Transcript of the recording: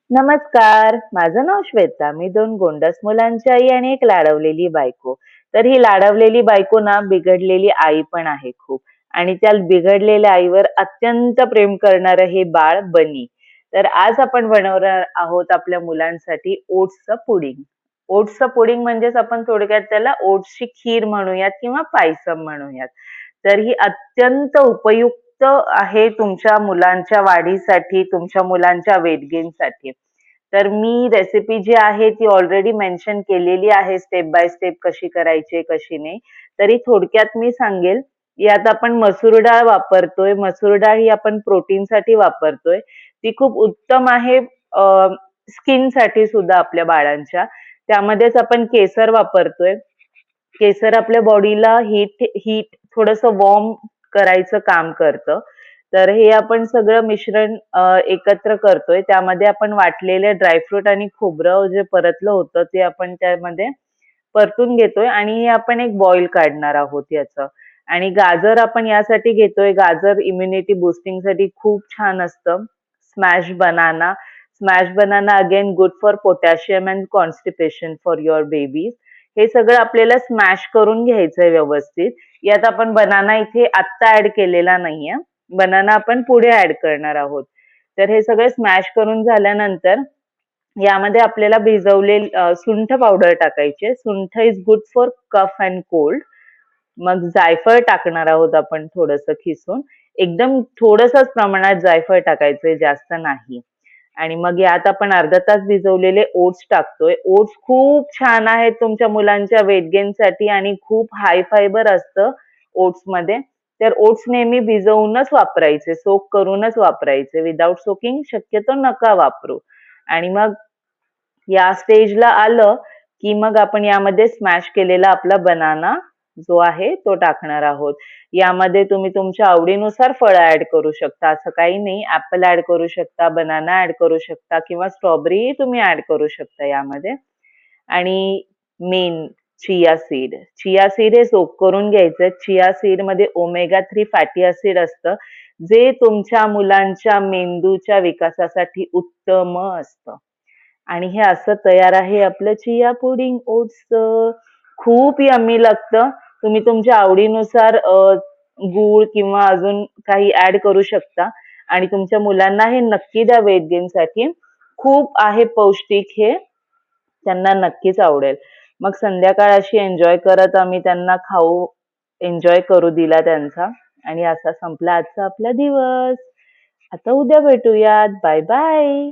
नमस्कार, माझं नाव श्वेता. मी 2 गोंडस मुलांची आई आणि एक लाडवलेली बायको. तर ही लाडवलेली बायको ना बिघडलेली आई पण आहे खूप आणि त्या बिघडलेल्या आईवर अत्यंत प्रेम करणारं हे बाळ बनी. तर आज आपण बनवणार आहोत आपल्या मुलांसाठी ओट्सचं पुडिंग. ओट्सचं पुडिंग म्हणजेच आपण थोडक्यात त्याला ओट्सची खीर म्हणूयात किंवा पायसम म्हणूयात. तर ही अत्यंत उपयुक्त आहे तुमच्या मुलांच्या वाढीसाठी, तुमच्या मुलांच्या वेट गेनसाठी. तर मी रेसिपी जी आहे ती ऑलरेडी मेन्शन केलेली आहे स्टेप बाय स्टेप कशी करायची, कशी नाही. तरी थोडक्यात मी सांगेल, यात आपण मसूर डाळ वापरतोय. मसूर डाळ ही आपण प्रोटीनसाठी वापरतोय. ती खूप उत्तम आहे स्किनसाठी सुद्धा आपल्या बाळांच्या. त्यामध्येच आपण केसर वापरतोय. केसर आपल्या बॉडीला हीट हीट थोडंसं वॉर्म करायचं काम करतं. तर हे आपण सगळं मिश्रण एकत्र करतोय. त्यामध्ये आपण वाटलेले ड्रायफ्रूट आणि खोबरं जे परतलं होतं ते आपण त्यामध्ये परतून घेतोय आणि हे आपण एक बॉईल काढणार आहोत याचं. आणि गाजर आपण यासाठी घेतोय, गाजर इम्युनिटी बूस्टिंगसाठी खूप छान असतं. Smash banana. Smash banana again good for potassium and constipation for your babies. हे सगळं आपल्याला स्मॅश करून घ्यायचंय व्यवस्थित. यात आपण बनाना इथे आत्ता ॲड केलेला नाहीये. बनाना आपण पुढे ॲड करणार आहोत. तर हे सगळं स्मॅश करून झाल्यानंतर यामध्ये आपल्याला सुंठ पावडर टाकायची आहे. Sunth is good for cough and cold. मग जायफळ टाकणार आहोत आपण थोडंसं खिसून. एकदम थोडंसंच प्रमाणात जायफळ टाकायचंय, जास्त नाही. आणि मग यात आपण अर्धा तास भिजवलेले ओट्स टाकतोय. ओट्स खूप छान आहेत तुमच्या मुलांच्या वेट गेनसाठी आणि खूप हाय फायबर असतं ओट्समध्ये. तर ओट्स नेहमी भिजवूनच वापरायचे, सोक करूनच वापरायचे. विदाऊट सोकिंग शक्यतो नका वापरू. आणि मग या स्टेजला आलं, की मग आपण यामध्ये स्मॅश केलेला आपला बनाना जो आहे तो टाकणार आहोत. यामध्ये तुम्ही तुमच्या आवडीनुसार फळं ॲड करू शकता. असं काही नाही. ॲपल ॲड करू शकता, बनाना ॲड करू शकता किंवा स्ट्रॉबेरीही तुम्ही ॲड करू शकता यामध्ये. आणि main chia seed. Chia seed हे सोक करून घ्यायचं. चिया सीडमध्ये ओमेगा 3 फॅटी ॲसिड असतं, जे तुमच्या मुलांच्या मेंदूच्या विकासासाठी उत्तम असतं. आणि हे असं तयार आहे आपलं चिया पुडिंग ओट्सचं. खूप यम्मी लागतं. तुम्ही तुमच्या आवडीनुसार गूळ किंवा अजून काही ॲड करू शकता आणि तुमच्या मुलांना हे नक्की द्या वेट गेनसाठी. खूप आहे पौष्टिक हे. त्यांना नक्कीच आवडेल. मग संध्याकाळ अशी एन्जॉय करत आम्ही त्यांना खाऊ एन्जॉय करू दिला त्यांचा आणि असा संपला आजचा आपला दिवस. आता उद्या भेटूयात. Bye bye.